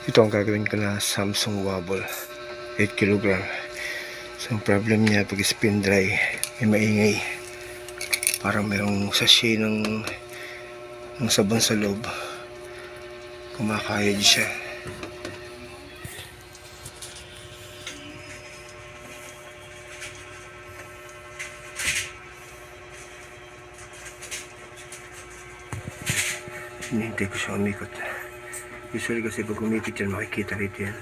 Ito ang gagawin ko na Samsung Wobble 8 kg. So ang problem niya pag spin dry may maingay, parang mayroong sachet ng sabon sa loob, kumakayod siya. Hinihintay ko siya umikot. Usually kasi pag umikot yan, makikita rito yan.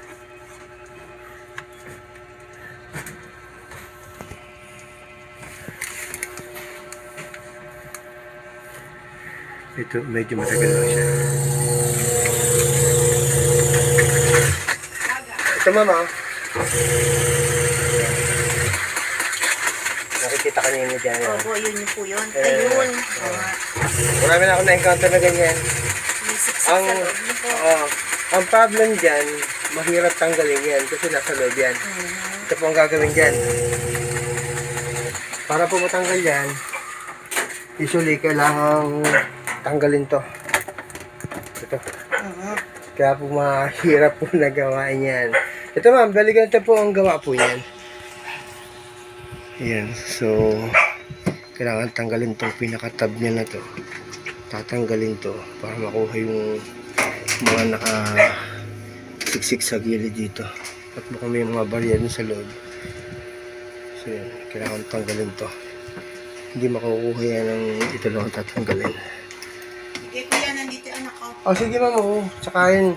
Ito, medyo matagal lang siya. Ito mama. Nakikita kanina dyan. Opo, yun po yun. Ayun. Marami na ako na-encounter na ganyan. May siksik sa loob niyo po. Ang problem dyan, mahirap tanggalin yan kasi nasa loob yan. Ito po ang gagawin dyan. Para po matanggal yan, usually kailangan tanggalin to. Ito. Kaya po mahirap po na gawain yan. Ito ma'am, balikan ito po ang gawa po yan. Yan, so kailangan tanggalin tong pinaka-tab niya na to. Tatanggalin to para makuha yung mga naka-siksik sa gilid dito. At mukhang may mga barya dun sa loob. So yan, kailangan tanggalin to. Hindi makukuha yan ng ito lang tatanggalin. Sige kuya, nandito anak ko. Oh, sige ma'am, oh. Tsaka yun,